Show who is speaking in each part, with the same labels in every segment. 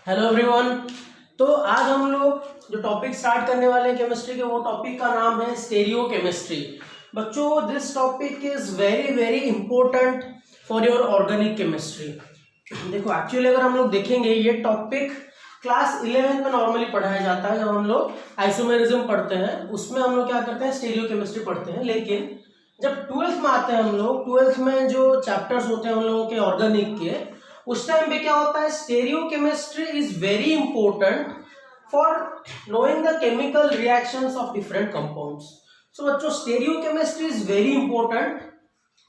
Speaker 1: Hello everyone. तो आज हम लोग जो टॉपिक स्टार्ट करने वाले हैं केमिस्ट्री के, वो टॉपिक का नाम है स्टेरियो केमिस्ट्री। बच्चों, this topic is very very important for your organic chemistry. देखो, एक्चुअली अगर हम लोग देखेंगे, ये टॉपिक क्लास 11 में नॉर्मली पढ़ाया जाता है। जब हम लोग आइसोमेरिज्म पढ़ते हैं उसमें हम लोग क्या करते हैं, स्टेरियो केमिस्ट्री पढ़ते हैं। लेकिन जब 12th में आते हैं हम लोग, 12th में जो चैप्टर्स होते हैं हम लोगों के ऑर्गेनिक के, उस टाइम पे क्या होता है, stereochemistry is very important for knowing the chemical reactions of different compounds. So बच्चों, stereochemistry is very important.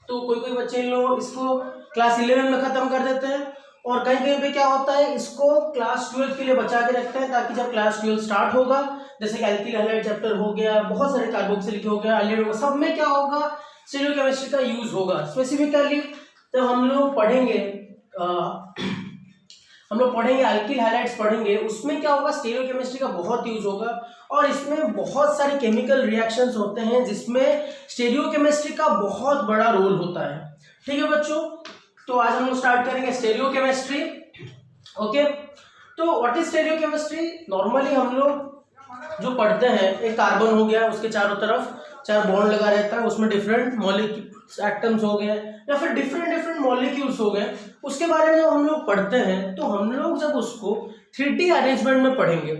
Speaker 1: तो कोई कोई बच्चे लोग इसको क्लास 11 में खत्म कर देते हैं, और कहीं कहीं पे क्या होता है, इसको क्लास 12 के लिए बचा के रखते हैं, ताकि जब क्लास 12 स्टार्ट होगा, जैसे कि एल्किल हैलाइड चैप्टर हो गया, बहुत सारे कार्बोक्सिलिक हो गया, एल्डिहाइड हो गया, सब में क्या होगा, स्टेरियो केमिस्ट्री का यूज होगा। स्पेसिफिकली जब हम लोग पढ़ेंगे एल्किल हैलाइड्स पढ़ेंगे, उसमें क्या होगा, स्टेरियो केमिस्ट्री का बहुत यूज होगा। और इसमें बहुत सारे केमिकल रिएक्शंस होते हैं जिसमें स्टेरियो केमिस्ट्री का बहुत बड़ा रोल होता है। ठीक है बच्चों, तो आज हम लोग स्टार्ट करेंगे स्टेरियो केमिस्ट्री। ओके, तो what is stereo chemistry? Normally हम लोग जो पढ़ते हैं, एक कार्बन हो गया, उसके चारों तरफ 4 बॉन्ड लगा रहता है, उसमें डिफरेंट मॉलिक्यूल्स एटम्स हो गए, या फिर डिफरेंट मॉलिक्यूल्स हो गए, उसके बारे में जब हम लोग पढ़ते हैं, तो हम लोग जब उसको 3D अरेंजमेंट में पढ़ेंगे,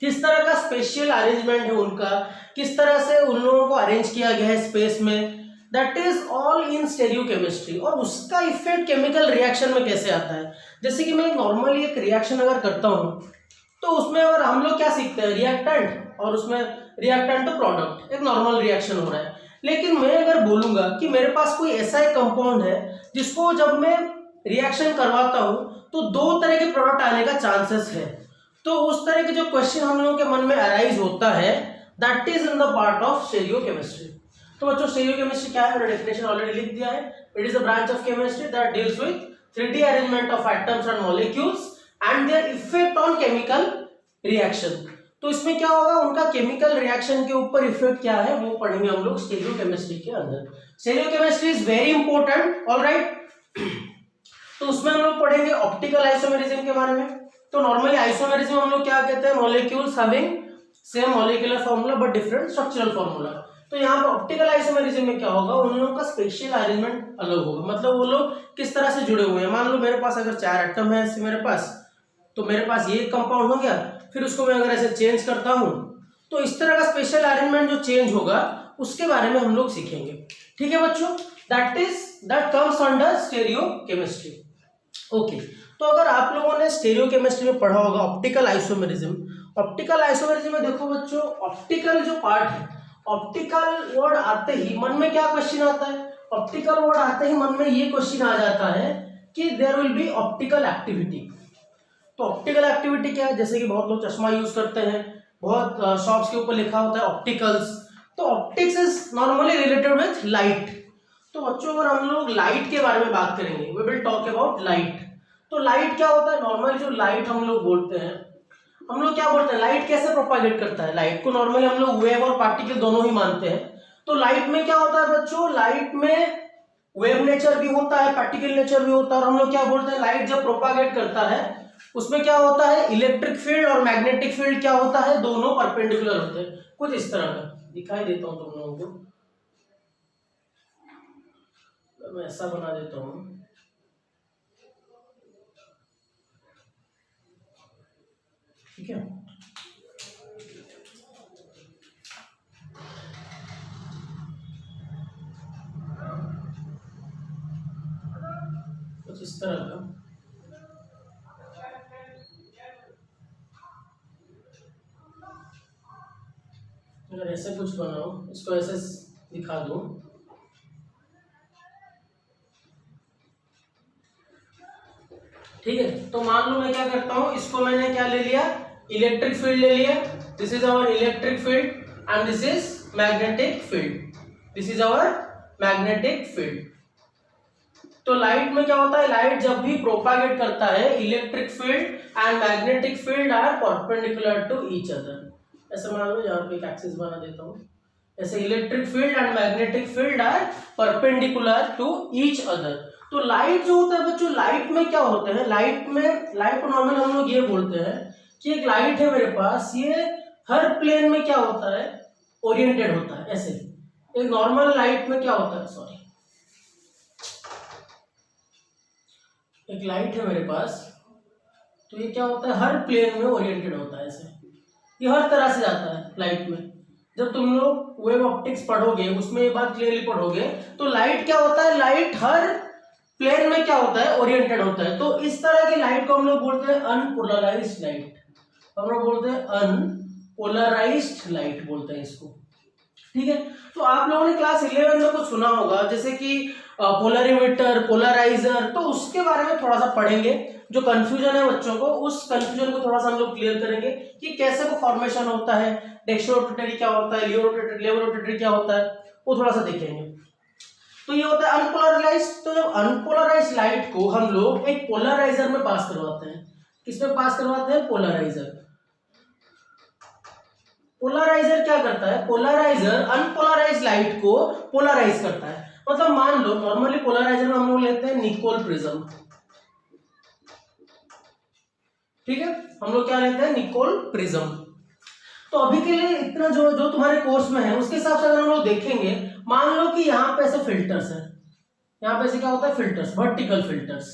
Speaker 1: किस तरह का स्पेशल अरेंजमेंट है उनका, किस तरह से उन लोगों को अरेंज किया गया है स्पेस में, that is all in stereo chemistry. और उसका इफेक्ट केमिकल रिएक्शन में कैसे आता है, जैसे कि मैं नॉर्मली एक रिएक्शन अगर करता हूँ, तो उसमें अगर हम लोग क्या सीखते हैं, रिएक्टेंट, और उसमें रिएक्टेंट टू प्रोडक्ट, एक नॉर्मल रिएक्शन हो रहा है। लेकिन मैं अगर बोलूंगा कि मेरे पास कोई ऐसा एक कंपाउंड है जिसको जब मैं रिएक्शन करवाता हूं तो 2 तरह के प्रोडक्ट आने का चांसेस है, तो उस तरह के जो क्वेश्चन हम लोगों के मन में अराइज होता है, that is in the part of stereo chemistry. तो बच्चों, स्टेरियो केमिस्ट्री क्या है, मैंने डेफिनेशन ऑलरेडी लिख दिया है। It is a branch of chemistry that deals with 3D arrangement of atoms and molecules and their effect on chemical reaction. तो इसमें क्या होगा, उनका केमिकल रिएक्शन के ऊपर इफेक्ट क्या है, वो पढ़ेंगे हम लोग स्टेरियो केमिस्ट्री के अंदर। Stereo chemistry is very important, alright. तो उसमें हम लोग पढ़ेंगे ऑप्टिकल आइसोमेरिज्म के बारे में। तो नॉर्मली आइसोमेरिज्म हम लोग क्या कहते हैं, molecules having same molecular formula but different structural formula. तो यहाँ पर ऑप्टिकल आइसोमेरिज्म में क्या होगा, उन लोगों का स्पेशल अरेंजमेंट अलग होगा, मतलब वो लोग किस तरह से जुड़े हुए हैं। मान लो मेरे पास अगर 4 एटम है ऐसे मेरे पास, तो मेरे पास ये कंपाउंड हो गया, फिर उसको मैं अगर ऐसे चेंज करता हूं, तो इस तरह का स्पेशल अरेंजमेंट जो चेंज होगा उसके बारे में हम लोग सीखेंगे। ठीक है बच्चों, that comes under stereo chemistry. Okay, तो अगर आप लोगों ने स्टेरियो केमिस्ट्री में पढ़ा होगा ऑप्टिकल आइसोमेरिज्म, ऑप्टिकल आइसोमेरिज्म में देखो बच्चों, ऑप्टिकल जो पार्ट है, ऑप्टिकल वर्ड आते ही मन में क्या क्वेश्चन आता है, ऑप्टिकल वर्ड आते ही मन में ये क्वेश्चन आ जाता है कि there will be optical activity. तो ऑप्टिकल एक्टिविटी क्या है, जैसे कि बहुत लोग चश्मा यूज करते हैं, बहुत शॉप्स के ऊपर लिखा होता है ऑप्टिकल्स। तो optics is normally related with light. तो बच्चों, अगर हम लोग लाइट के बारे में बात करेंगे, we will talk about light. तो लाइट क्या होता है, नॉर्मली जो लाइट हम लोग बोलते हैं, हम लोग क्या बोलते हैं, लाइट कैसे प्रोपागेट करता है। लाइट को नॉर्मली हम लोग वेव और पार्टिकल दोनों ही मानते हैं। तो लाइट में क्या होता है बच्चों, लाइट में वेव नेचर भी होता है, पार्टिकल नेचर भी होता है। और हम लोग क्या बोलते हैं, लाइट जब प्रोपागेट करता है उसमें क्या होता है, इलेक्ट्रिक फील्ड और मैग्नेटिक फील्ड क्या होता है, दोनों परपेंडिकुलर होते हैं। कुछ इस तरह का दिखाई देता हूं तुम लोगों को, मैं ऐसा बना देता हूं, ठीक है। कुछ इस तरह का, अगर ऐसे कुछ बनाओ, इसको ऐसे दिखा दो, ठीक है। तो मान लो मैं क्या करता हूं, इसको मैंने क्या ले लिया, इलेक्ट्रिक फील्ड ले लिया, this is our electric field and this is magnetic field, this is our magnetic field. तो लाइट में क्या होता है, लाइट जब भी प्रोपागेट करता है, electric field and magnetic field are perpendicular to each other. ऐसा मान लो, यहाँ पे एक एक्सिस बना देता हूँ, ऐसे electric field and magnetic field are perpendicular to each other. तो लाइट जो होता है बच्चों, लाइट में क्या होते हैं, लाइट को नॉर्मल हम लोग ये बोलते हैं कि एक लाइट है मेरे पास, ये हर प्लेन में क्या होता है, ओरिएंटेड होता है। ऐसे एक नॉर्मल लाइट में क्या होता है, सॉरी, एक लाइट है मेरे पास, तो ये क्या होता है, हर प्लेन में ओरिएंटेड होता है। ऐसे ये हर तरह से जाता है लाइट में। जब तुम लोग वेव ऑप्टिक्स पढ़ोगे उसमें ये बात क्लियरली पढ़ोगे, तो लाइट क्या होता है, लाइट हर प्लेन में क्या होता है, ओरिएंटेड होता है। तो इस तरह की लाइट को हम लोग बोलते हैं अनपोलराइज्ड लाइट, हम लोग बोलते हैं अनपोलराइज्ड लाइट बोलते हैं इसको। ठीक है, तो आप लोगों ने क्लास 11 में कुछ सुना होगा जैसे कि पोलरिमीटर, पोलराइजर, तो उसके बारे में थोड़ा सा पढ़ेंगे। जो कंफ्यूजन है बच्चों को, उस कंफ्यूजन को थोड़ा सा हम लोग क्लियर करेंगे कि कैसे वो फॉर्मेशन होता है, डेक्स्ट्रोरोटेटरी क्या होता है, लेवरोटेटरी क्या होता है, वो थोड़ा सा देखेंगे। तो ये होता है अनपोलराइज्ड। तो जब अनपोलराइज्ड लाइट को हम लोग एक पोलराइजर में पास करवाते हैं, किसमें पास करवाते हैं, पोलराइजर। पोलराइजर क्या करता है, पोलराइजर अनपोलराइज्ड लाइट को पोलराइज करता है। मतलब मान लो नॉर्मली पोलराइजर में हम लोग लेते हैं निकोल प्रिज्म, ठीक है, हम लोग क्या लेते हैं, निकोल प्रिज्म। तो अभी के लिए इतना जो तुम्हारे कोर्स में है उसके हिसाब से अगर हम लोग देखेंगे, मान लो कि यहाँ पे ऐसे फिल्टर्स है, यहाँ पे ऐसे क्या होता है, फिल्टर्स, वर्टिकल फिल्टर्स।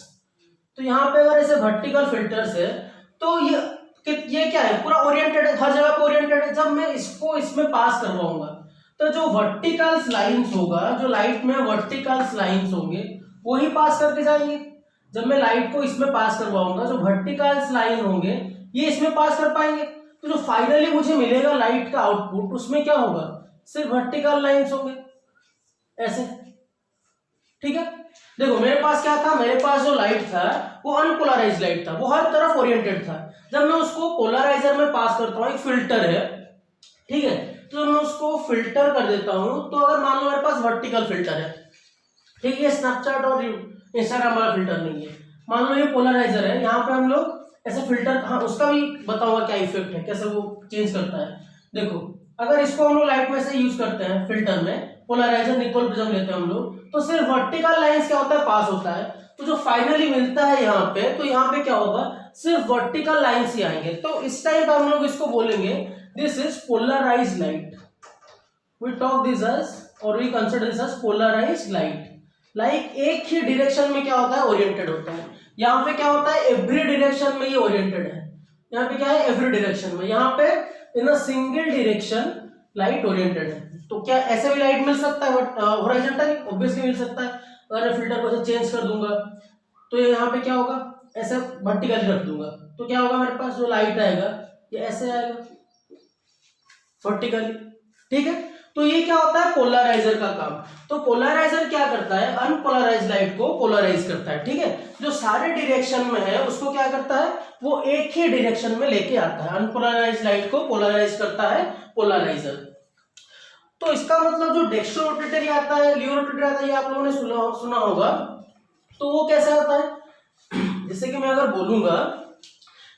Speaker 1: तो यहाँ पे अगर ऐसे वर्टिकल फिल्टर्स है तो ये क्या है, पूरा ओरिएंटेड है, हर जगह पे ओरिएंटेड है। जब मैं इसको इसमें पास करवाऊंगा तो जो वर्टिकल लाइंस होगा, जो लाइट में वर्टिकल लाइंस होंगे वो ही पास करके जाएंगे। जब मैं लाइट को इसमें पास करवाऊंगा, जो वर्टिकल लाइन होंगे ये इसमें पास कर पाएंगे। तो जो फाइनली मुझे मिलेगा लाइट का आउटपुट, उसमें क्या होगा, सिर्फ वर्टिकल लाइंस होंगे ऐसे। ठीक है, देखो मेरे पास क्या था, मेरे पास जो लाइट था वो अनपोलराइज्ड लाइट था, वो हर तरफ ओरिएंटेड था। जब मैं उसको पोलराइजर में पास करता हूँ, एक फिल्टर है, ठीक है, तो मैं उसको फिल्टर कर देता हूं। तो अगर मान लो मेरे पास वर्टिकल फिल्टर है, ठीक है, स्नैपचैट और इंस्टाग्राम वाला फिल्टर नहीं है, मान लो ये पोलराइजर है, यहाँ पे हम लोग ऐसे फिल्टर, हाँ उसका भी बताऊंगा क्या इफेक्ट है, कैसे वो चेंज करता है। देखो अगर इसको हम लोग लाइट में से यूज करते हैं फिल्टर में, पोलराइजर निकोल प्रिज्म लेते हैं हम लोग, तो सिर्फ वर्टिकल लाइंस क्या होता है, पास होता है। तो जो फाइनली मिलता है यहाँ पे, तो यहाँ पे क्या होगा, सिर्फ वर्टिकल लाइंस ही आएंगे। तो इस टाइप हम लोग इसको बोलेंगे this is polarized light. We talk this as और we consider this as polarized light. Like एक ही डायरेक्शन में क्या होता है, ओरिएंटेड होता है। यहाँ पे क्या होता है, एवरी डायरेक्शन में ये ओरिएंटेड है। यहाँ पे क्या है, एवरी डायरेक्शन में, यहाँ पे in a single direction light oriented है। तो क्या ऐसे भी लाइट मिल सकता है, हॉरिजॉन्टली ऑब्वियसली मिल सकता है। अगर मैं फिल्टर को चेंज कर दूंगा तो ये यहाँ पे क्या होगा, ऐसे वर्टिकली रख दूंगा तो क्या होगा, मेरे पास जो लाइट आएगा ये ऐसे आएगा वर्टिकली। ठीक है, तो ये क्या होता है, पोलराइजर का काम। तो पोलराइजर क्या करता है, अनपोलराइज्ड लाइट को पोलराइज करता है। ठीक है, जो सारे डायरेक्शन में है उसको क्या करता है, वो एक ही डायरेक्शन में लेके आता है। अनपोलराइज्ड लाइट को पोलराइज करता है पोलराइजर। तो इसका मतलब जो डेक्स्ट्रोरोटेटरी आता है, लियोरोटेटरी आता है, ये आप लोगों ने सुना होगा। तो वो कैसे आता है, जैसे कि मैं अगर बोलूंगा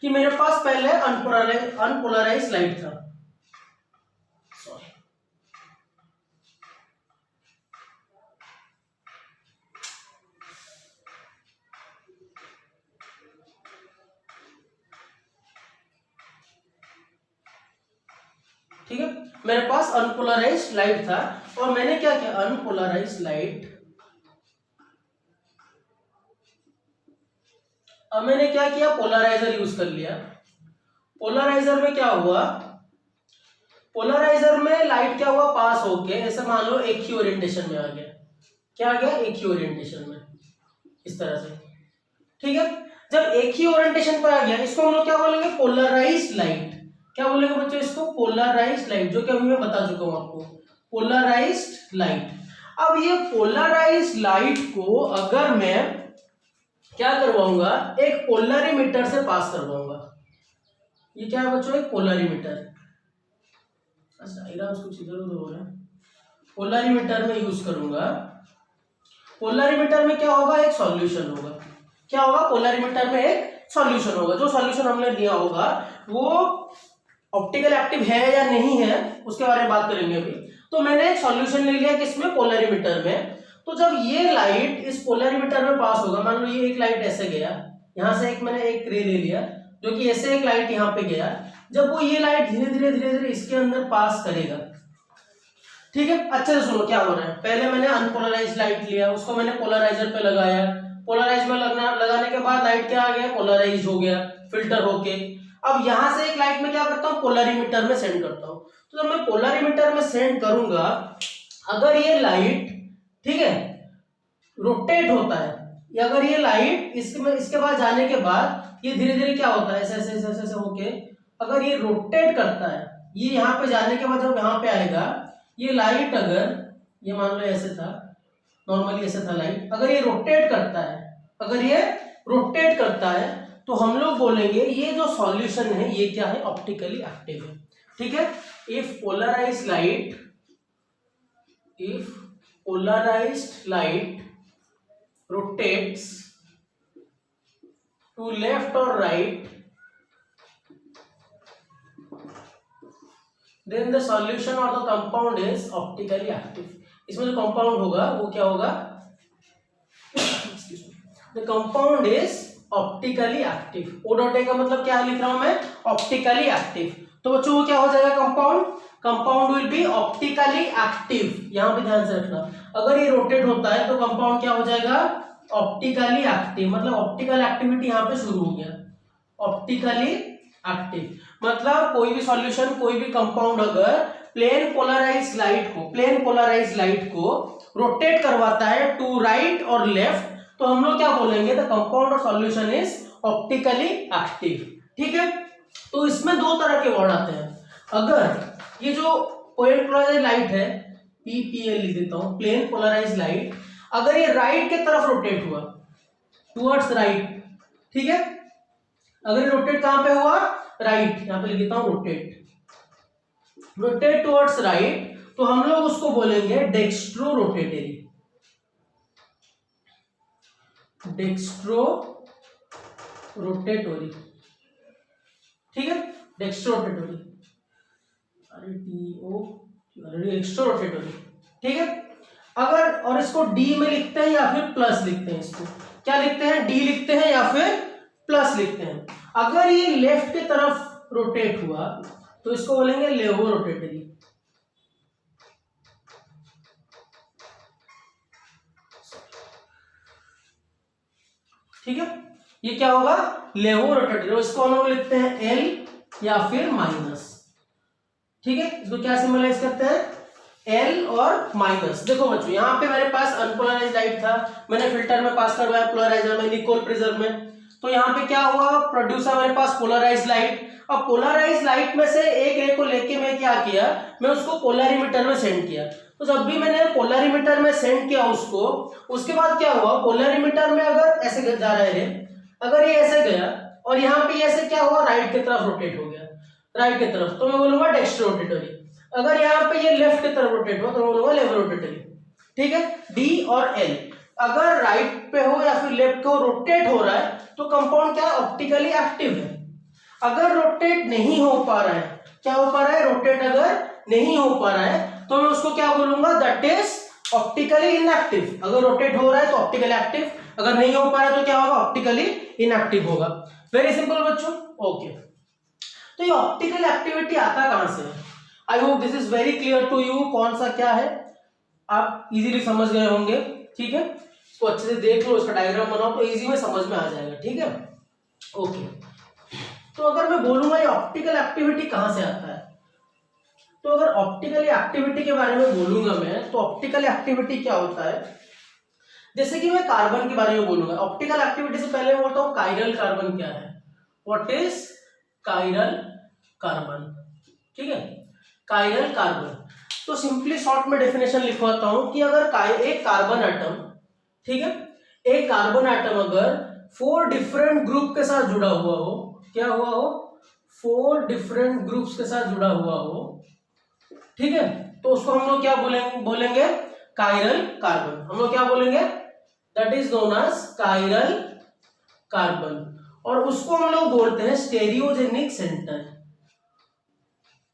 Speaker 1: कि मेरे पास पहले अनपोलराइज्ड लाइट था, ठीक है, मेरे पास अनपोलराइज्ड लाइट था और मैंने क्या किया, अनपोलराइज्ड लाइट, अब मैंने क्या किया, पोलराइजर यूज कर लिया। पोलराइजर में क्या हुआ, पोलराइजर में लाइट क्या हुआ, पास होके ऐसे मान लो एक ही ओरिएंटेशन में आ गया। क्या आ गया, एक ही ओरिएंटेशन में, इस तरह से। ठीक है, जब एक ही ओरिएंटेशन पर आ गया, इसको हम लोग क्या बोलेंगे, पोलराइज्ड लाइट। क्या बोलेंगे बच्चों इसको, पोलराइज्ड लाइट, जो कि अभी मैं बता चुका हूं आपको, पोलराइज्ड लाइट। अब ये पोलराइज्ड लाइट को अगर मैं क्या करवाऊंगा, एक पोलरीमीटर से पास करवाऊंगा। ये क्या है बच्चों, एक पोलरीमीटर। अच्छा कुछ इधर उधर हो रहा है, पोलरीमीटर में यूज करूंगा। पोलरीमीटर में क्या होगा, एक सॉल्यूशन होगा। क्या होगा, पोलरीमीटर में एक सॉल्यूशन होगा। जो सॉल्यूशन हमने दिया होगा वो ऑप्टिकल एक्टिव है या नहीं है उसके बारे में बात करेंगे अभी। तो मैंने एक सॉल्यूशन ले लिया किसमें, पोलरीमीटर में। तो जब ये लाइट इस पोलरीमीटर में पास होगा, मान लो ये एक लाइट ऐसे गया, यहां से एक मैंने एक रे ले लिया जो कि ऐसे एक लाइट यहाँ पे गया, जब वो ये लाइट धीरे धीरे इसके अंदर पास करेगा, ठीक है। अच्छे से सुनो क्या हो रहा है। पहले मैंने अनपोलराइज्ड लाइट लिया, उसको मैंने पोलराइजर पे लगाया, पोलराइज में लगाने के बाद लाइट क्या आ गया, पोलराइज हो गया फिल्टर होके। अब यहां से एक लाइट में क्या करता हूँ, पोलरीमीटर में सेंड करता हूँ। तो जब मैं पोलरीमीटर में सेंड करूंगा, अगर ये लाइट, ठीक है, रोटेट होता है, या अगर ये लाइट इसके बाद जाने के बाद ये धीरे धीरे क्या होता है, ऐसे ऐसे ऐसे ऐसे होके अगर ये रोटेट करता है, ये यहाँ पे जाने के बाद जब यहाँ पे आएगा, ये लाइट अगर ये मान लो ऐसे था, नॉर्मली ऐसे था लाइट, अगर ये रोटेट करता है, अगर ये रोटेट करता है, तो हम लोग बोलेंगे ये जो सॉल्यूशन है ये क्या है, ऑप्टिकली एक्टिव है, ठीक है। If polarised light rotates to left or right, then the solution or the compound is optically active. इसमें जो कंपाउंड होगा वो क्या होगा, the compound is optically active. O dot A का मतलब क्या लिख रहा हूं मैं, optically active. तो बच्चों वो क्या हो जाएगा, compound will be optically active. यहां पे ध्यान से रखना, अगर ये रोटेट होता है तो कंपाउंड क्या हो जाएगा, ऑप्टिकली एक्टिव। मतलब ऑप्टिकल एक्टिविटी यहाँ पे शुरू हो गया, ऑप्टिकली एक्टिव मतलब कोई भी सॉल्यूशन, कोई भी कंपाउंड अगर प्लेन पोलराइज्ड लाइट को रोटेट करवाता है टू राइट और लेफ्ट, तो हम लोग क्या बोलेंगे, द कंपाउंड और सॉल्यूशन इज ऑप्टिकली एक्टिव, ठीक है। तो इसमें दो तरह के वर्ड आते हैं। अगर ये जो प्लेन पोलराइज्ड लाइट है, पीपीएल लिख देता हूं, प्लेन पोलराइज्ड लाइट, अगर ये राइट के तरफ रोटेट हुआ, टुवर्ड्स राइट, ठीक है, अगर ये रोटेट कहां पे हुआ, राइट, यहां पे लिख देता हूं रोटेट टुवर्ड्स राइट, तो हम लोग उसको बोलेंगे डेक्स्ट्रो रोटेटोरी, ठीक है, डेक्स्ट्रो रोटेटोरी, डेक्स्ट्रो रोटेटोरी, ठीक है। अगर और इसको डी में लिखते हैं या फिर प्लस लिखते हैं, इसको क्या लिखते हैं, डी लिखते हैं या फिर प्लस लिखते हैं। अगर ये लेफ्ट की तरफ रोटेट हुआ तो इसको बोलेंगे लेवो रोटेटरी, ठीक है, ये क्या होगा, लेवो रोटेटरी। इसको हम लोग लिखते हैं एल या फिर माइनस, ठीक है। इसको क्या सिंबलाइज करते हैं, एल और माइनस। देखो बच्चों, यहाँ पे मेरे पास अनपोलराइज्ड लाइट था, मैंने फिल्टर में पास करवाया पोलराइजर में, निकोल प्रिज्म में, तो यहाँ पे क्या हुआ, प्रोड्यूसर मेरे पास पोलराइज्ड लाइट। अब पोलराइज्ड लाइट में से एक रे को लेके मैं क्या किया, मैं उसको पोलरीमीटर में सेंड किया। तो जब भी मैंने पोलरीमीटर में सेंड किया उसको, उसके बाद क्या हुआ, पोलरीमीटर में अगर ऐसे जा रहा है रे, अगर ये ऐसे गया और यहाँ पे ऐसे क्या हुआ, राइट की तरफ रोटेट हो गया, राइट की तरफ, तो मैं बोलूंगा डेक्स्ट्रो रोटेटरी। अगर यहाँ पे ये लेफ्ट की तरफ रोटेट हुआ तो मैं बोलूंगा लेफ्ट रोटेटरी, ठीक है। डी और एल अगर राइट पे हो या फिर लेफ्ट को रोटेट हो रहा है तो कंपाउंड क्या, ऑप्टिकली एक्टिव है। अगर रोटेट नहीं हो पा रहा है, क्या हो पा रहा है, रोटेट अगर नहीं हो पा रहा है तो मैं उसको क्या बोलूंगा, दैट इज ऑप्टिकली इनएक्टिव। अगर रोटेट हो रहा है तो ऑप्टिकली एक्टिव, अगर नहीं हो पा रहा है तो क्या होगा, ऑप्टिकली इनएक्टिव होगा। वेरी सिंपल बच्चों, ओके। तो ये ऑप्टिकल एक्टिविटी आता कहां से है, I hope this is very clear to you, कौन सा क्या है आप इजीली समझ गए होंगे, ठीक है। इसको अच्छे से देख लो, इसका डायग्राम बनाओ तो इजी में समझ में आ जाएगा, ठीक है, ओके। तो अगर मैं बोलूंगा ये ऑप्टिकल एक्टिविटी कहां से आता है, तो अगर ऑप्टिकल एक्टिविटी के बारे में बोलूंगा मैं, तो ऑप्टिकल एक्टिविटी क्या होता है, जैसे कि मैं कार्बन के बारे में बोलूंगा। ऑप्टिकल एक्टिविटी से पहले मैं बोलता हूं कायरल कार्बन क्या है, व्हाट इज कायरल कार्बन, ठीक है, कायरल कार्बन। तो सिंपली शॉर्ट में डेफिनेशन लिखवाता हूं कि अगर एक कार्बन एटम, ठीक है, एक कार्बन एटम अगर 4 डिफरेंट ग्रुप के साथ जुड़ा हुआ हो, क्या हुआ हो, 4 डिफरेंट ग्रुप्स के साथ जुड़ा हुआ हो, ठीक है, तो उसको हम लोग क्या बोलेंगे कायरल कार्बन। हम लोग क्या बोलेंगे, that is known as chiral carbon. और उसको हम लोग बोलते हैं स्टेरियोजेनिक सेंटर।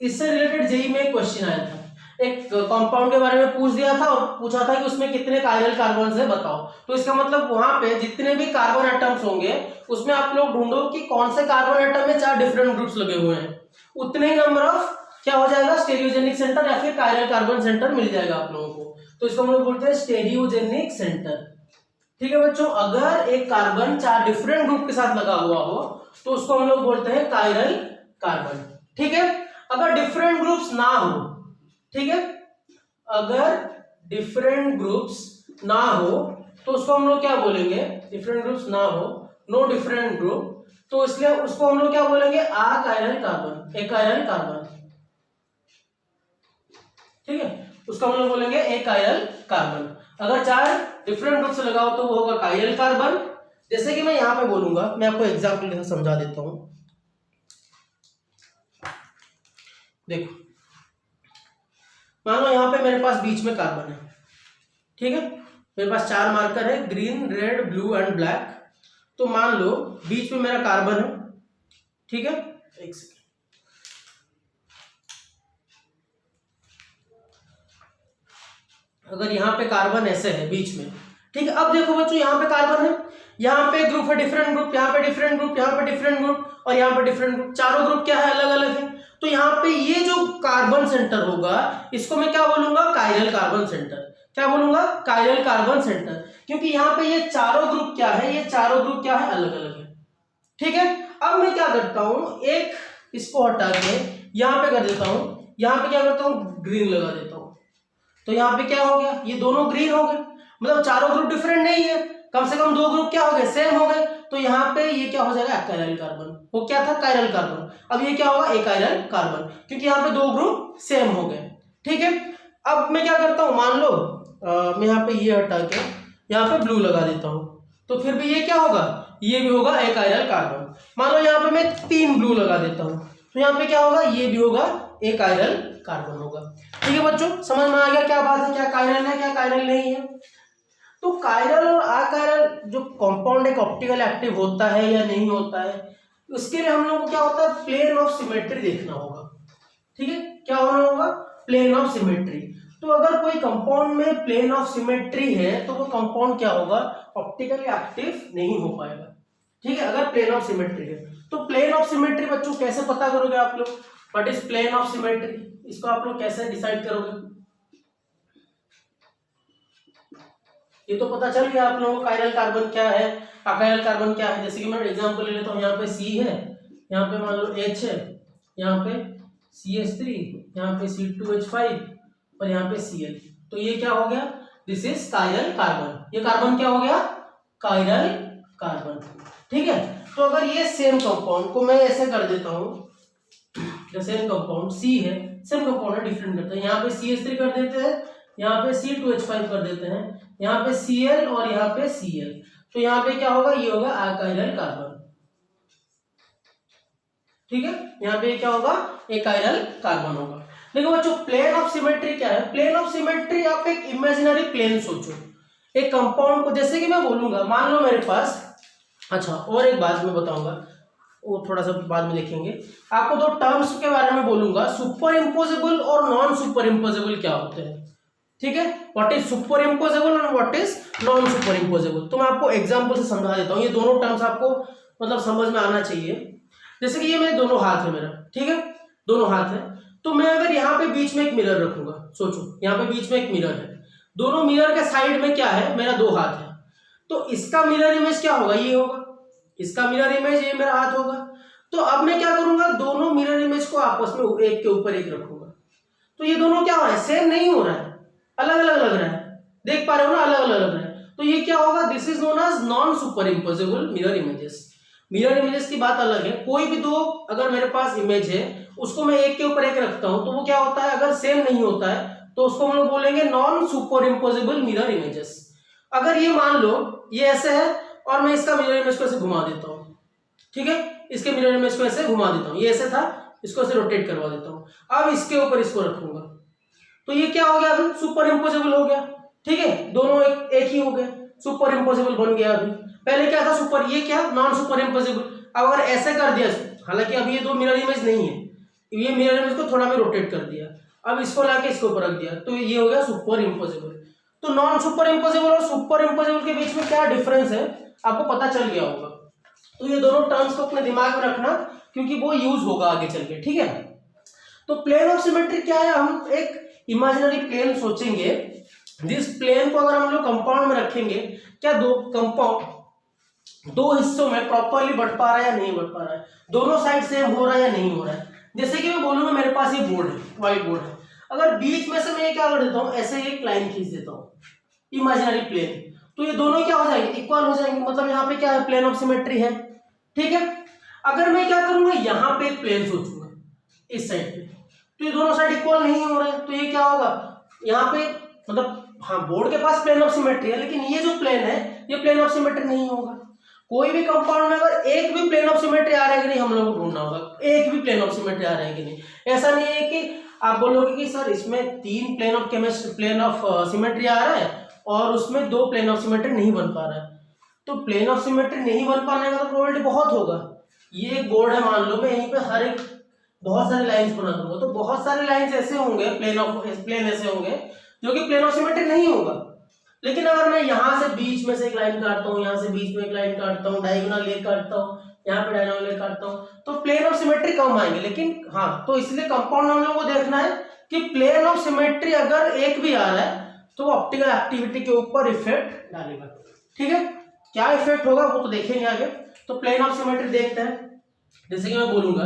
Speaker 1: इससे रिलेटेड जेई में एक क्वेश्चन आया था, एक कंपाउंड के बारे में पूछ दिया था और पूछा था कि उसमें कितने कायरल कार्बन है बताओ, तो इसका मतलब वहां पे जितने भी कार्बन एटम्स होंगे उसमें आप लोग ढूंढो कि कौन से कार्बन एटम में 4 डिफरेंट ग्रुप्स लगे हुए हैं, उतने ही नंबर ऑफ क्या हो जाएगा स्टेरियोजेनिक सेंटर या फिर कायरल कार्बन सेंटर मिल जाएगा आप लोगों को। तो इसको हम लोग बोलते हैं स्टेरियोजेनिक सेंटर। ठीक है बच्चों, अगर एक कार्बन 4 डिफरेंट ग्रुप के साथ लगा हुआ हो तो उसको हम लोग बोलते हैं कायरल कार्बन। ठीक है, अगर डिफरेंट ग्रुप्स ना हो, ठीक है, अगर डिफरेंट ग्रुप्स ना हो तो उसको हम लोग क्या बोलेंगे, डिफरेंट ग्रुप्स ना हो, नो डिफरेंट ग्रुप, तो इसलिए उसको हम लोग क्या बोलेंगे, अकायरल कार्बन, एकायरल कार्बन। ठीक है, उसको हम लोग बोलेंगे एकायरल कार्बन। अगर 4 डिफरेंट ग्रुप से लगाओ तो वो होगा कायरल कार्बन। जैसे कि मैं यहां पे बोलूंगा, मैं आपको एग्जांपल समझा देता हूं। देखो, मान लो यहाँ पे मेरे पास बीच में कार्बन है, ठीक है, मेरे पास 4 मार्कर है, green, red, blue and black. तो मान लो बीच में मेरा कार्बन है, ठीक है, एक सेकेंड, अगर यहाँ पे कार्बन ऐसे है बीच में, ठीक है। अब देखो बच्चों, यहाँ पे कार्बन है, यहाँ पे ग्रुप है डिफरेंट ग्रुप, यहाँ पे डिफरेंट ग्रुप, यहाँ पे डिफरेंट ग्रुप और यहाँ पे डिफरेंट ग्रुप, चारों ग्रुप क्या है, अलग अलग है। तो यहाँ पे ये जो कार्बन सेंटर होगा इसको मैं क्या बोलूंगा, कायरल कार्बन सेंटर। क्या बोलूंगा, कायरल कार्बन सेंटर, क्योंकि यहाँ पे ये चारों ग्रुप क्या है, ये चारों ग्रुप क्या है, अलग अलग है। ठीक है, अब मैं क्या करता हूं, एक इसको हटा के यहाँ पे कर देता हूं, यहाँ पे क्या करता हूं, ग्रीन लगा देता हूं। तो यहाँ पे क्या हो गया, ये दोनों ग्रीन हो गए, मतलब चारों ग्रुप डिफरेंट नहीं है, कम से कम 2 ग्रुप क्या हो गए, सेम हो गए। तो यहाँ पे ये क्या हो जाएगा, अकायरल कार्बन। वो क्या था, कायरल कार्बन, अब ये क्या होगा, एकायरल कार्बन, क्योंकि यहाँ पे 2 ग्रुप सेम हो गए। ठीक है, अब मैं क्या करता हूँ, मान लो मैं यहाँ पे ये हटा के यहाँ पे ब्लू लगा देता हूँ, तो फिर भी ये क्या होगा, ये भी होगा एकायरल कार्बन। मान लो यहाँ पे मैं 3 ब्लू लगा देता हूँ, तो यहाँ पे क्या होगा, ये भी होगा एकायरल कार्बन होगा। ठीक है बच्चों, समझ में आ गया क्या बात है, क्या कायरल है, क्या कायरल नहीं है। तो कायरल और अकायरल जो कंपाउंड एक ऑप्टिकल एक्टिव होता है या नहीं होता है, उसके लिए हम लोगों को क्या होता है, प्लेन ऑफ सिमेट्री देखना होगा। ठीक है, क्या होना होगा, प्लेन ऑफ सिमेट्री। तो अगर कोई कंपाउंड में प्लेन ऑफ सिमेट्री है तो वो कंपाउंड क्या होगा, ऑप्टिकली एक्टिव नहीं हो पाएगा। ठीक है, अगर प्लेन ऑफ सिमेट्री है तो प्लेन ऑफ सिमेट्री बच्चों कैसे पता करोगे आप लोग, what is plane of symmetry, इसको आप लोग कैसे डिसाइड करोगे। ये तो पता चल गया आप लोगों को कायरल कार्बन क्या है, अकायरल कार्बन क्या है। जैसे कि मैं एग्जांपल ले लेता हूँ, यहाँ पे C है, यहाँ पे मान लो H है, यहाँ पे CH3, यहाँ पे C2H5 और यहाँ पे Cl। तो ये क्या हो गया, दिस इज कायरल कार्बन। ये कार्बन क्या हो गया, कायरल कार्बन। ठीक है, तो अगर ये सेम कंपाउंड को मैं ऐसे कर देता हूँ, सेम कंपाउंड C है, सेम कंपाउंड है, डिफरेंट करते हैं, यहाँ पे CH3 कर देते हैं, यहाँ पे C2H5 कर देते हैं, यहाँ पे Cl और यहाँ पे Cl, तो यहाँ पे क्या होगा, ये होगा अकायरल कार्बन। ठीक है, यहाँ पे क्या होगा, एकायरल कार्बन होगा। देखो बच्चों, प्लेन ऑफ सिमेट्री क्या है, प्लेन ऑफ सिमेट्री आप एक इमेजिनरी प्लेन सोचो, एक कंपाउंड को, जैसे कि मैं बोलूंगा, मान लो मेरे पास, अच्छा और एक बात मैं बताऊंगा, वो थोड़ा सा बाद में देखेंगे, आपको 2 टर्म्स के बारे में बोलूंगा, सुपर इम्पोजेबल और नॉन सुपर इम्पोजेबल क्या होते हैं। ठीक है, व्हाट इज सुपर इम्पोजेबल और what is non super imposable. तो मैं आपको एग्जांपल से समझा देता हूँ, ये दोनों टर्म्स आपको मतलब समझ में आना चाहिए। जैसे कि ये मेरे दोनों हाथ है मेरा, ठीक है, दोनों हाथ है, तो मैं अगर यहाँ पे बीच में एक मिरर रखूंगा, सोचो यहाँ पे बीच में एक मिरर है, दोनों मिरर के साइड में क्या है, मेरा 2 हाथ है, तो इसका मिरर इमेज क्या होगा, ये होगा, इसका मिरर इमेज ये मेरा हाथ होगा। तो अब मैं क्या करूंगा, दोनों मिरर इमेज को आपस में एक के ऊपर एक रखूंगा, तो ये दोनों क्या हो रहा है, सेम नहीं हो रहा है, अलग अलग लग रहा है, देख पा रहे हो ना, अलग अलग लग रहा है। तो ये क्या होगा, this is known as non superimposable mirror images. Mirror images की बात अलग है, कोई भी 2 अगर मेरे पास इमेज है उसको मैं एक के ऊपर एक रखता हूं तो वो क्या होता है, अगर सेम नहीं होता है तो उसको हम लोग बोलेंगे non superimposable mirror images. अगर ये मान लो ये ऐसे है और मैं इसका मिरर इमेज को ऐसे घुमा देता हूँ, ठीक है, इसके मिरर इमेज को ऐसे घुमा देता हूँ, ये ऐसे था, इसको ऐसे रोटेट करवा देता हूँ, अब इसके ऊपर इसको रखूंगा, तो ये क्या हो गया, अभी सुपर इम्पोजेबल हो गया। ठीक है, दोनों एक ही हो गए, सुपर इम्पोजेबल बन गया। अभी पहले क्या था, सुपर, ये क्या, नॉन सुपर इम्पोजेबल। अब अगर ऐसे कर दिया, हालांकि अभी ये 2 मिरर इमेज नहीं है, ये मिरर इमेज को थोड़ा मैं रोटेट कर दिया, अब इसको लाके इसके ऊपर रख दिया, तो ये हो गया सुपर इम्पोजेबल। तो नॉन सुपर इम्पोजेबल और सुपर इम्पोजेबल के बीच में क्या डिफरेंस है आपको पता चल गया होगा। तो ये दोनों टर्म्स को अपने दिमाग में रखना, क्योंकि वो यूज होगा आगे चल के, ठीक है। तो प्लेन ऑफ सिमेट्री क्या है, हम एक इमेजिनरी प्लेन सोचेंगे, जिस प्लेन को अगर हम लोग कंपाउंड में रखेंगे, क्या दो कंपाउंड दो हिस्सों में प्रॉपरली बढ़ पा रहा है या नहीं बढ़ पा रहा है, दोनों साइड सेम हो रहा है या नहीं हो रहा है। जैसे कि मैं बोलूंगा मेरे पास ये बोर्ड है, व्हाइट बोर्ड है, अगर बीच में से मैं क्या कर देता हूँ, ऐसे एक लाइन खींच देता हूँ इमेजिनरी प्लेन, तो ये दोनों क्या हो जाएंगे, इक्वल हो जाएंगे, मतलब यहाँ पे क्या है, प्लेन ऑफ सिमेट्री है, ठीक है। अगर मैं क्या करूंगा, यहाँ पे एक प्लेन सोचूंगा इस साइड पे, तो ये दोनों साइड इक्वल नहीं हो रहे हैं, तो ये क्या होगा, यहाँ पे मतलब हाँ बोर्ड के पास प्लेन ऑफ सिमेट्री है, लेकिन ये जो प्लेन है ये प्लेन ऑफ सिमेट्री नहीं होगा। कोई भी कंपाउंड में अगर एक भी प्लेन ऑफ सिमेट्री आ रहा है कि नहीं, हम लोग को ढूंढना होगा एक भी प्लेन ऑफ सिमेट्री आ रहा है कि नहीं। ऐसा नहीं है कि आप बोलोगे कि सर इसमें 3 प्लेन ऑफ सिमेट्री आ रहा है और उसमें 2 प्लेन ऑफ सिमेट्री नहीं बन पा रहा है, तो प्लेन ऑफ सिमेट्री नहीं बन पाने का तो प्रोबेबिलिटी बहुत होगा। ये एक बोर्ड है, मान लो मैं यहीं पे हर एक बहुत सारे लाइंस बना दूंगा, तो बहुत सारे लाइंस ऐसे होंगे, प्लेन ऐसे होंगे जो कि प्लेन ऑफ सिमेट्री नहीं होगा। लेकिन अगर मैं यहाँ से बीच में से एक लाइन काटता हूँ, यहाँ से बीच में एक लाइन काटता हूँ, डायगोनल एक काटता हूँ, यहाँ पे डायगोनल एक काटता हूँ, तो प्लेन ऑफ सिमेट्री कम आएंगे। लेकिन हाँ, तो इसलिए कंपाउंड हम लोगों को देखना है कि प्लेन ऑफ सिमेट्री अगर एक भी आ रहा है तो वो ऑप्टिकल एक्टिविटी के ऊपर इफेक्ट डालेगा, ठीक है। क्या इफेक्ट होगा वो तो देखेंगे आगे। तो प्लेन ऑफ सिमेट्री देखते हैं। जैसे कि मैं बोलूंगा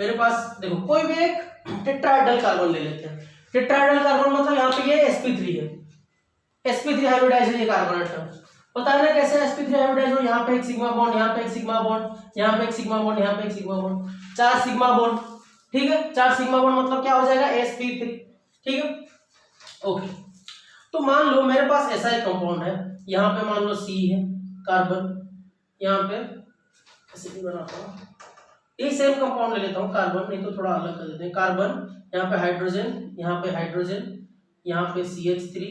Speaker 1: मेरे पास देखो कोई भी एक टेट्राहेड्रल कार्बन ले लेते हैं। टेट्राहेड्रल कार्बन मतलब यहाँ पे ये sp3 है, sp3 हाइब्रिडाइज है ये कार्बन एटम। पता है ना कैसे sp3 हाइब्रिडाइज हो, यहाँ पे एक सिग्मा बॉन्ड, यहाँ पे एक सिग्मा बॉन्ड, यहाँ पे एक सिग्मा बॉन्ड, यहाँ पे एक सिग्मा बॉन्ड, 4 सिग्मा बॉन्ड, ठीक है। 4 सिग्मा बॉन्ड मतलब क्या हो जाएगा, sp3, ठीक है, ओके। तो मान लो मेरे पास ऐसा एक कंपाउंड है, यहाँ पे मान लो C है कार्बन, यहाँ पे ऐसे भी बनाता हूँ, ये सेम कंपाउंड ले लेता हूँ कार्बन, नहीं तो थोड़ा अलग कर देते हैं। कार्बन, यहाँ पे हाइड्रोजन, यहाँ पे हाइड्रोजन, यहाँ पे CH3,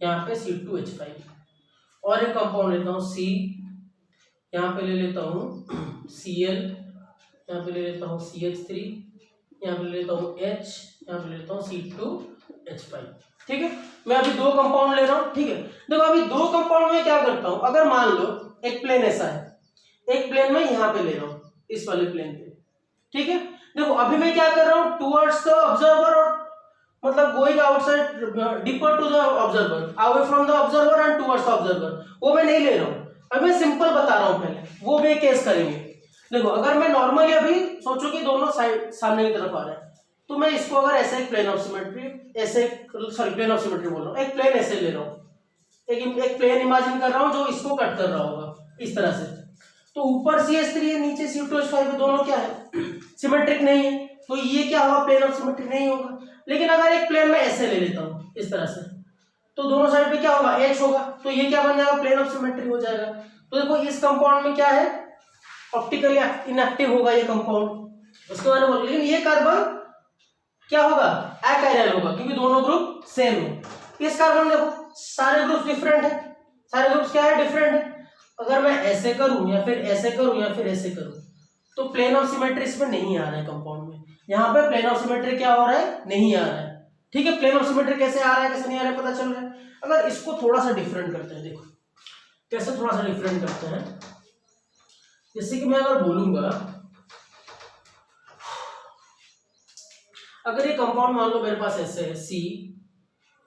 Speaker 1: यहाँ पे C2H5, और एक कंपाउंड लेता हूँ C, यहाँ पे ले लेता हूँ Cl, यहाँ पे ले लेता हूँ CH3, यहाँ पे ले लेता हूँ H, यहाँ पे ले लेता हूँ C2H5, ठीक है। मैं अभी 2 कंपाउंड ले रहा हूँ, ठीक है। देखो अभी 2 कंपाउंड में क्या करता हूँ, अगर मान लो एक प्लेन ऐसा है, एक प्लेन में यहाँ पे ले रहा हूँ इस वाले प्लेन पे, ठीक है। देखो अभी मैं क्या कर रहा हूँ, टुवर्ड्स द ऑब्जर्वर, और मतलब going outside deeper to the observer, away from the observer and towards the observer, वो मैं नहीं ले रहा हूँ। अभी मैं सिंपल बता रहा हूँ, पहले वो भी केस करेंगे। देखो अगर मैं नॉर्मली अभी सोचो कि दोनों साइड सामने की तरफ आ रहे हैं, तो मैं इसको अगर ऐसे एक प्लेन ऑफ सिमेट्री, ऐसे सॉरी प्लेन ऑफ सिमेट्री बोल रहा हूँ, एक प्लेन ऐसे ले रहा हूँ, एक प्लेन इमेजिन कर रहा हूँ जो इसको कट कर रहा होगा इस तरह से। तो ऊपर CH3 है, नीचे C2H5 है, दोनों क्या है, सिमेट्रिक नहीं है, तो ये क्या होगा, प्लेन ऑफ सिमेट्री नहीं होगा। लेकिन अगर एक प्लेन में ऐसे ले लेता हूँ इस तरह से, तो दोनों साइड पे क्या होगा, H होगा, तो ये क्या बन जाएगा, प्लेन ऑफ सिमेट्री हो जाएगा। तो देखो इस कंपाउंड में क्या है, ऑप्टिकली इनएक्टिव होगा ये कंपाउंड, उसके बारे में बोल। लेकिन ये कार्बन क्या होगा, अकायरल होगा, क्योंकि दोनों ग्रुप सेम है। इस कार्बन देखो सारे ग्रुप डिफरेंट है, सारे ग्रुप क्या है, डिफरेंट है। अगर मैं ऐसे करूं या फिर ऐसे करूं या फिर ऐसे करूं, तो प्लेन ऑफ सिमेट्री इसमें नहीं आ रहा है कंपाउंड में। यहाँ पे प्लेन ऑफ सिमेट्री क्या हो रहा है, नहीं आ रहा है, ठीक है। प्लेन ऑफ सिमेट्री कैसे आ रहा है, कैसे नहीं आ रहा है, पता चल रहा है। अगर इसको थोड़ा सा डिफरेंट करते हैं, देखो कैसे थोड़ा सा डिफरेंट करते हैं। जैसे कि मैं अगर बोलूंगा, अगर ये कंपाउंड मान लो मेरे पास ऐसे है, C,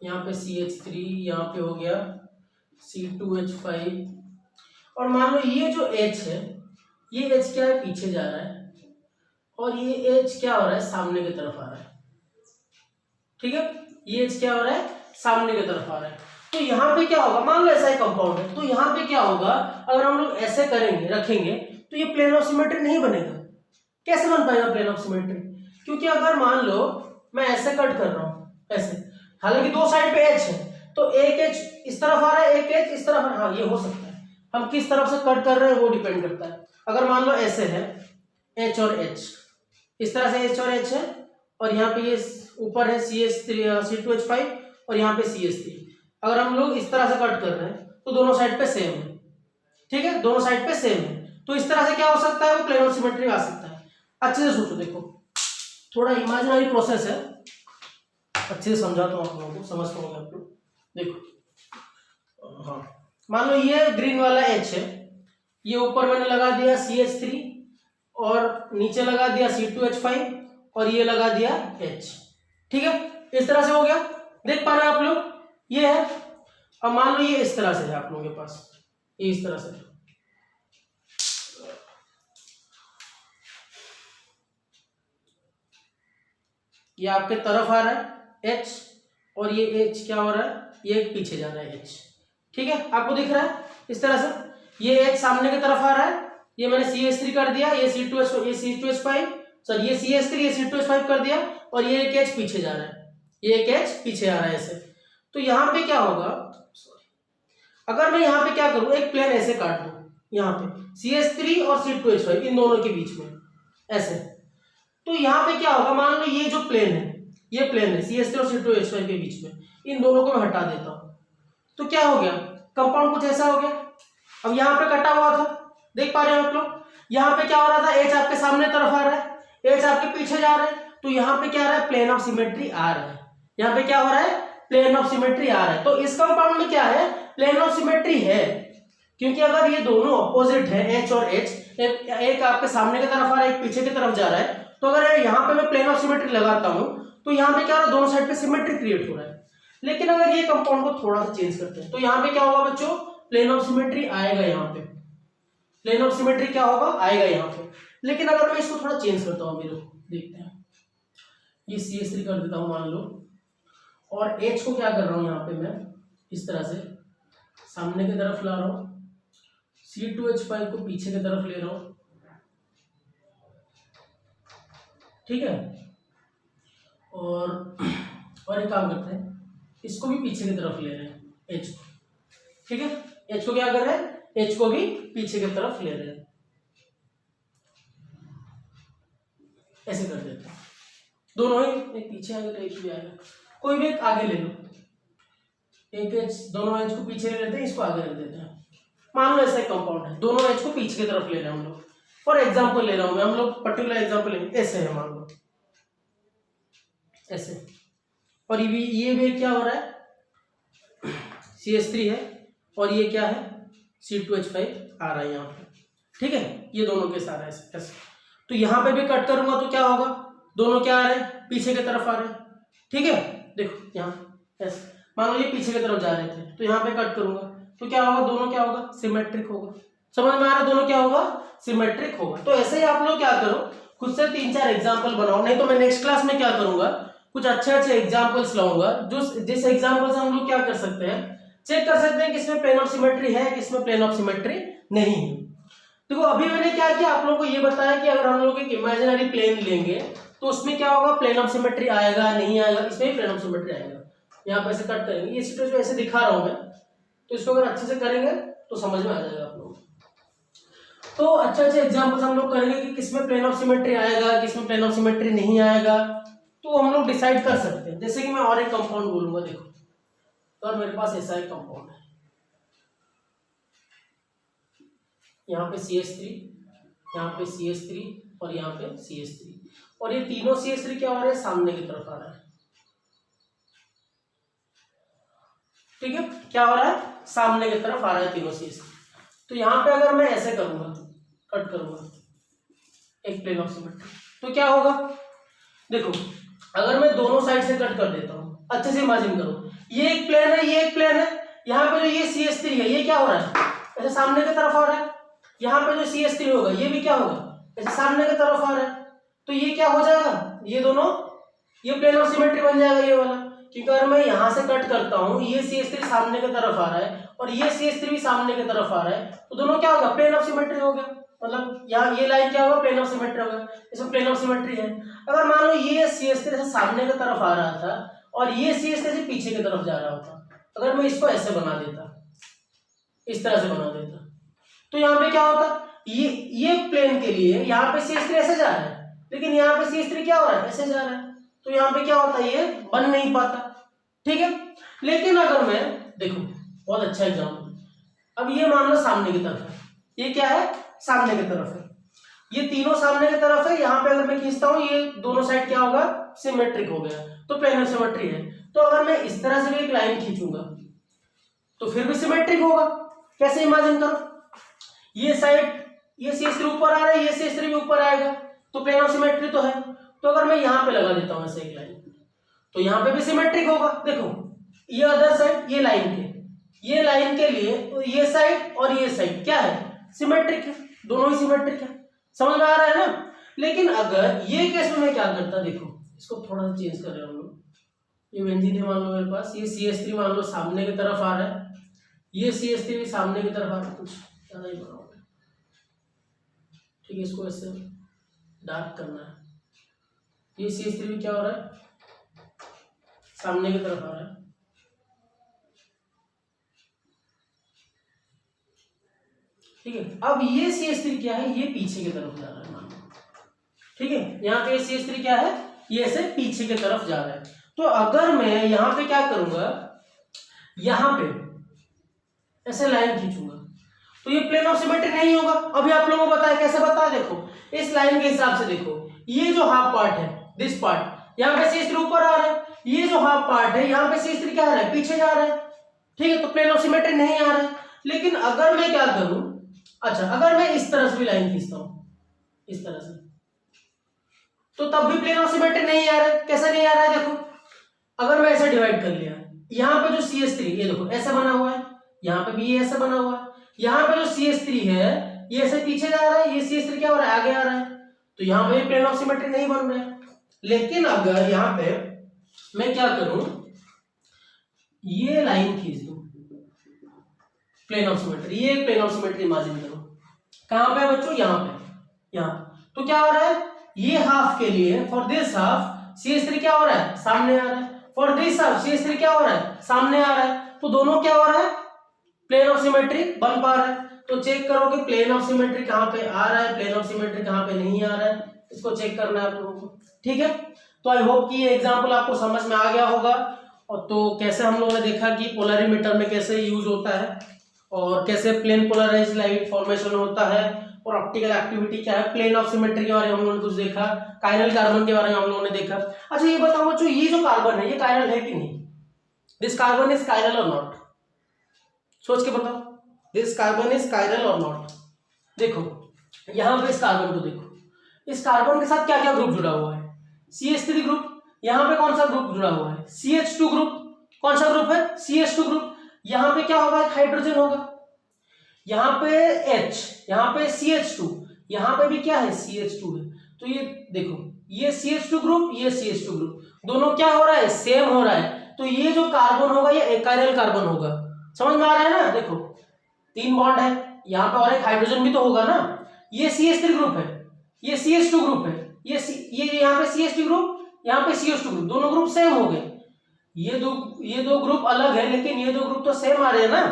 Speaker 1: यहाँ पे CH3, यहाँ पे हो गया C2H5, और मान लो ये जो H है, ये H क्या है, पीछे जा रहा है, और ये H क्या हो रहा है, सामने की तरफ आ रहा है, ठीक है। ये H क्या हो रहा है, सामने की तरफ आ रहा है। तो यहाँ पे क्या होगा, मान लो ऐसा एक कंपाउंड है, तो यहाँ पे क्या होगा, अगर हम लोग ऐसे करेंगे, रखेंगे, तो ये प्लेन ऑफ सिमेट्री नहीं बनेगा। कैसे बन पाएगा प्लेन ऑफ सिमेट्री, क्योंकि अगर मान लो मैं ऐसे कट कर रहा हूँ ऐसे, हालांकि 2 साइड पे H है, तो एक H इस तरफ आ रहा है, एक H इस तरफ आ रहा है, हाँ ये हो सकता है। हम किस तरफ से कट कर रहे हैं वो डिपेंड करता है। अगर मान लो ऐसे है H और H, इस तरह से H और H है, और यहाँ पे ये ऊपर है C2H5 और यहाँ पे CH3। अगर हम लोग इस तरह से कट कर रहे हैं तो दोनों साइड पे सेम है, ठीक है, दोनों साइड पे सेम है। तो इस तरह से क्या हो सकता है, वो प्लेन ऑफ सिमेट्री आ सकता है। अच्छे से सोचो, देखो थोड़ा इमेजिनरी प्रोसेस है, अच्छे से समझाता हूँ आप लोगों को, समझ पाओगे आप लोग। देखो, हाँ, मान लो ये ग्रीन वाला H है, ये ऊपर मैंने लगा दिया CH3 और नीचे लगा दिया C2H5 और ये लगा दिया H। ठीक है, इस तरह से हो गया, देख पा रहे हैं आप लोग, ये है। अब मान लो ये इस तरह से है आप लोगों के पास, ये इस तरह से, ये आपके तरफ आ रहा है H और ये H क्या हो रहा है, ये पीछे जा रहा है H। ठीक है, आपको दिख रहा है इस तरह से, ये H सामने की तरफ आ रहा है, ये मैंने CH3 कर दिया, ये C2H5, सॉरी ये CH3 ये C2H5 कर दिया और ये एक H पीछे जा रहा है, ये एक H पीछे आ रहा है ऐसे। तो यहाँ पे क्या होगा, अगर मैं यहाँ पे क्या करूँ, एक प्लेन ऐसे काट दूं, यहाँ पे CH3 और C2H5 इन दोनों के बीच में ऐसे, तो यहाँ पे क्या होगा, मान लो ये जो प्लेन है, ये प्लेन है CH3 और C2H5 के बीच में, इन दोनों को मैं हटा देता हूँ, तो क्या हो गया, कंपाउंड कुछ ऐसा हो गया। अब यहाँ पे कटा हुआ था, देख पा रहे हो आप लोग, यहाँ पे क्या हो रहा था, H आपके सामने तरफ आ रहा है, H आपके पीछे जा रहा है, तो यहाँ पे क्या आ रहा है, प्लेन ऑफ सिमेट्री आ रहा है, यहाँ पे क्या हो रहा है, प्लेन ऑफ सिमेट्री आ रहा है। तो इस कंपाउंड में क्या है, प्लेन ऑफ सिमेट्री है, क्योंकि अगर ये दोनों अपोजिट है H और H, एक आपके सामने की तरफ आ रहा है, एक पीछे की तरफ जा रहा है, तो अगर यहाँ पे मैं प्लेन ऑफ सिमेट्री लगाता हूँ तो यहाँ पे क्या हो रहा है, दोनों साइड पे सिमेट्री क्रिएट हो रहा है। लेकिन अगर ये कंपाउंड को थोड़ा सा चेंज करते हैं तो यहाँ पे क्या होगा बच्चों, प्लेन ऑफ सिमेट्री आएगा, यहाँ पे प्लेन ऑफ सिमेट्री क्या होगा, आएगा यहाँ पे। लेकिन अगर मैं इसको थोड़ा चेंज करता हूँ, मेरे को देखते हैं, ये CH3 कर देता हूँ मान लो, और H को क्या कर रहा हूँ, यहाँ पे मैं इस तरह से सामने की तरफ ला रहा हूँ, C2H5 को पीछे की तरफ ले रहा हूँ। ठीक है, और एक काम करते हैं, इसको भी पीछे की तरफ ले रहे हैं H को। ठीक है, H को क्या कर रहे हैं, H को भी पीछे की तरफ ले रहे हैं, ऐसे कर देते हैं, दोनों ही, एक पीछे आएगा तो एक भी आएगा, कोई भी एक आगे ले लो, एक H, दोनों H को पीछे ले लेते हैं, इसको आगे रख देते हैं। मान लो ऐसा एक कंपाउंड है, दोनों H को पीछे की तरफ ले रहे हैं हम लोग, फॉर एग्जाम्पल ले रहा हूं मैं, हम लोग पर्टिकुलर एग्जाम्पल लेंगे, ऐसे है मान लो ऐसे, और ये भी क्या हो रहा है, CH3 है और ये क्या है, C2H5 आ रहा है यहाँ पे। ठीक है, ये दोनों के साथ ऐसे ऐसे, तो यहाँ पे भी कट करूंगा तो क्या होगा, दोनों क्या आ रहे हैं, पीछे की तरफ आ रहे हैं। ठीक है, देखो यहाँ ऐसे, मान लो ये पीछे की तरफ जा रहे थे, तो यहाँ पे कट करूंगा तो क्या होगा, दोनों क्या होगा, सिमेट्रिक होगा। समझ में आ रहा है, दोनों क्या होगा, सिमेट्रिक होगा। तो ऐसे ही आप लोग क्या करो, खुद से 3-4 एग्जाम्पल बनाओ, नहीं तो मैं नेक्स्ट क्लास में क्या करूंगा, कुछ अच्छे एग्जाम्पल्स लाऊंगा, जिस एग्जाम्पल से हम लोग क्या कर सकते हैं, चेक कर सकते हैं किसमें प्लेन ऑफ सिमेट्री है, किसमें प्लेन ऑफ सिमेट्री नहीं है। देखो अभी मैंने क्या किया, आप लोगों को ये बताया कि अगर हम लोग एक इमेजिनरी प्लेन लेंगे तो उसमें क्या होगा, प्लेन ऑफ सिमेट्री आएगा नहीं आएगा, इसमें भी प्लेन ऑफ सिमेट्री आएगा। यहाँ पे ऐसे कट करेंगे, ये सिचुएशन ऐसे दिखा रहा हूं मैं, तो इसको अगर अच्छे से करेंगे तो समझ में आ जाएगा आप लोग। तो अच्छे एग्जाम्पल्स हम लोग करेंगे कि किसमें प्लेन ऑफ सिमेट्री आएगा, किसमें प्लेन ऑफ सिमेट्री नहीं आएगा, तो हम लोग डिसाइड कर सकते हैं। जैसे कि मैं और एक कंपाउंड बोलूंगा, देखो तो मेरे पास ऐसा एक कंपाउंड है, यहाँ पे CH3, यहाँ पे CH3 और यहाँ पे CH3, और ये तीनों CH3 क्या हो रहे हैं, सामने की तरफ आ रहा है। ठीक है, क्या हो रहा है, सामने की तरफ आ रहा है तीनों CH3। तो यहाँ पे अगर मैं ऐसे करूंगा, कट करूंगा एक प्लेन ऑफ सिमेट्री, तो क्या होगा, देखो अगर मैं दोनों साइड से कट कर देता हूं, अच्छे से इमेजिन करो, ये एक प्लेन है, ये एक प्लेन है, यहाँ पे जो ये CH3 है ये क्या हो रहा है, ऐसे सामने की तरफ आ रहा है, यहाँ पे जो CH3 होगा ये भी क्या होगा, ऐसे सामने की तरफ आ रहा है, तो ये क्या हो जाएगा, ये दोनों, ये प्लेन ऑफ सिमेट्री बन जाएगा ये वाला। क्योंकि अगर मैं यहाँ से कट करता हूँ, ये CH3 सामने की तरफ आ रहा है और ये CH3 भी सामने की तरफ आ रहा है, तो दोनों क्या होगा, प्लेन ऑफ सिमेट्री हो गया। मतलब यहाँ ये लाइन क्या होगा, प्लेन ऑफ सिमेट्री होगा, इसमें प्लेन ऑफ सिमेट्री है। अगर मान लो ये CH3 से सामने की तरफ आ रहा था और ये CH3 से पीछे की तरफ जा रहा होता, अगर मैं इसको ऐसे बना देता, इस तरह से बना देता, तो यहाँ पे क्या होता, ये प्लेन के लिए यहाँ पे CH3 ऐसे जा रहा है, लेकिन यहाँ पे CH3 क्या हो रहा है, ऐसे जा रहा है, तो यहाँ पे क्या होता है, ये बन नहीं पाता। ठीक है, लेकिन अगर मैं देखो, बहुत अच्छा एग्जाम्पल, अब ये मान लो सामने की तरफ है, ये क्या है, सामने की तरफ है, ये तीनों सामने की तरफ है, यहाँ पे अगर मैं खींचता हूँ ये दोनों साइड क्या होगा, सिमेट्रिक हो गया, तो प्लेन ऑफ सिमेट्री है। तो अगर मैं इस तरह से भी एक लाइन खींचूंगा तो फिर भी सिमेट्रिक होगा। कैसे इमेजिन करो, ये साइड ये CH3 ऊपर आ रहा है, ये CH3 भी ऊपर आएगा, तो प्लेन ऑफ सिमेट्री तो है। तो अगर मैं यहाँ पे लगा देता हूँ ऐसे एक लाइन, तो यहाँ पे भी सिमेट्रिक होगा। देखो ये अदर साइड, ये लाइन के लिए तो ये साइड और ये साइड क्या है, सिमेट्रिक है, दोनों ही सिमेट्रिक है। समझ में आ रहा है ना। लेकिन अगर ये केस में मैं क्या करता, देखो इसको थोड़ा सा चेंज कर रहे हम लोग, ये बेंजीन है मान लो मेरे पास, ये CH3 मान लो सामने की तरफ आ रहा है, ये CH3 भी सामने की तरफ आ रहा है, कुछ ज्यादा ही बना होगा, ठीक है, इसको ऐसे डार्क करना है। ये CH3 भी क्या हो रहा है, सामने की तरफ आ रहा है, ठीक है। अब ये CH3 क्या है, ये पीछे की तरफ जा रहा है मान लो, ठीक है। यहाँ पे CH3 क्या है, ये ऐसे पीछे की तरफ जा रहा है। तो अगर मैं यहाँ पे क्या करूंगा, यहाँ पे ऐसे लाइन खींचूंगा तो ये प्लेन ऑफ सिमेट्री नहीं होगा। अभी आप लोगों को बताया, कैसे बताया, देखो इस लाइन के हिसाब से देखो, ये जो हाफ पार्ट है, दिस पार्ट, यहाँ पे CH3 ऊपर आ रहा है, ये जो हाफ पार्ट है यहाँ पे CH3 क्या आ रहा है, पीछे जा रहा है, ठीक है, तो प्लेन ऑफ सिमेट्री नहीं आ रहा है। लेकिन अगर मैं क्या करूं, अच्छा अगर मैं इस तरह से भी लाइन खींचता हूं, इस तरह से, तो तब भी प्लेन ऑफ सिमेट्री नहीं आ रहा है। कैसे नहीं आ रहा है, देखो अगर मैं ऐसे डिवाइड कर लिया, यहाँ पे जो CH3 ये देखो ऐसा बना हुआ है, यहाँ पे भी ये ऐसा बना हुआ है, यहाँ पे जो CH3 है ये ऐसे पीछे जा रहा है, ये CH3 क्या हो रहा है, आगे आ रहा है, तो यहाँ पे प्लेन ऑफ सिमेट्री नहीं बन रहा है। लेकिन अगर यहाँ पे मैं क्या करूं, ये लाइन खींच दूं, प्लेन ऑफ सिमेट्री, ये प्लेन ऑफ सिमेट्री इमेजिन करो, कहां पे है बच्चों, यहाँ पे, यहाँ, तो क्या हो रहा है, ये हाफ के लिए फॉर दिस हाफ CH3 क्या हो रहा है, सामने आ रहा है, फॉर दिस हाफ CH3 क्या हो रहा है, सामने आ रहा है, तो दोनों क्या हो रहा है, प्लेन ऑफ सिमेट्री बन पा रहा है। तो चेक करो कि प्लेन ऑफ सिमेट्री कहां पे आ रहा है, प्लेन ऑफ सिमेट्री कहां पे नहीं आ रहा है, इसको चेक करना है आप लोगों को, ठीक है। तो आई होप कि ये एग्जांपल आपको समझ में आ गया होगा। और तो कैसे हम लोगों ने देखा कि पोलरिमीटर में कैसे यूज होता है और कैसे प्लेन पोलराइज्ड लाइट फॉर्मेशन होता है और ऑप्टिकल एक्टिविटी क्या है, प्लेन ऑफ सिमेट्री के बारे में हम लोगों ने कुछ देखा, कायरल कार्बन के बारे में हम लोगों ने देखा। अच्छा ये बताओ बच्चों, ये जो कार्बन है ये कायरल है कि नहीं, दिस कार्बन इज कायरल और नॉट, सोच के बताओ, दिस कार्बन इज कायरल और नॉट। देखो यहां पे इस कार्बन को देखो, इस कार्बन के साथ क्या क्या ग्रुप जुड़ा हुआ है, CH3 ग्रुप, यहाँ पे कौन सा ग्रुप जुड़ा हुआ है, CH2 ग्रुप, कौन सा ग्रुप है, CH2 ग्रुप, यहाँ पे क्या होगा, हाइड्रोजन होगा, यहाँ पे H, यहाँ पे CH2, यहाँ पे भी क्या है, CH2 है। तो ये देखो, ये CH2 ग्रुप, ये CH2 ग्रुप, दोनों क्या हो रहा है, सेम हो रहा है, तो ये जो कार्बन होगा ये एकाइरल कार्बन होगा। समझ में आ रहा है ना। देखो 3 बॉन्ड है, यहाँ पे और एक हाइड्रोजन भी तो होगा ना, ये CH3 ग्रुप है, ये CH2 ग्रुप है, ये यहाँ पे CH2 ग्रुप, यहाँ पे CH2 ग्रुप, दोनों ग्रुप सेम हो गए। ये दो ग्रुप अलग है लेकिन ये दो ग्रुप तो सेम आ रहे हैं ना,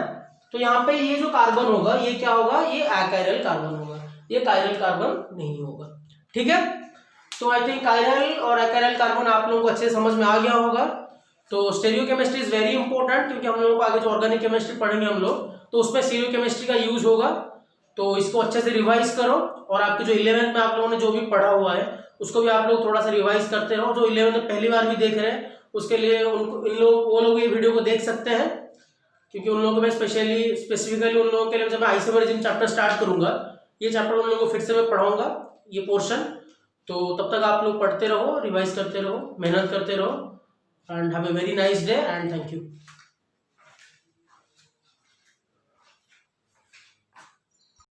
Speaker 1: तो यहाँ पे ये जो कार्बन होगा ये क्या होगा, ये अकाइरल कार्बन होगा, ये कायरल कार्बन नहीं होगा, ठीक है। तो आई थिंक कायरल और अकाइरल कार्बन आप लोगों को अच्छे समझ में आ गया होगा। तो स्टीरियोकेमिस्ट्री इज वेरी इंपॉर्टेंट, क्योंकि हम लोगों को आगे जो ऑर्गेनिक केमिस्ट्री पढ़ेंगे हम लोग, तो उसमें स्टीरियोकेमिस्ट्री का यूज होगा। तो इसको अच्छे से रिवाइज करो और आपके जो 11th में आप लोगों ने जो भी पढ़ा हुआ है उसको भी आप लोग थोड़ा सा रिवाइज करते रहो। जो 11th में पहली बार भी देख रहे हैं उसके लिए वो लोग ये वीडियो को देख सकते हैं, क्योंकि उन लोगों को मैं स्पेसिफिकली उन लोगों के लिए जब मैं आइसोमेरिज्म चैप्टर स्टार्ट करूंगा, ये चैप्टर उन लोगों को फिर से मैं पढ़ाऊंगा ये पोर्शन। तो तब तक आप लोग पढ़ते रहो, रिवाइज करते रहो, मेहनत करते रहो, and have a very nice day and thank you.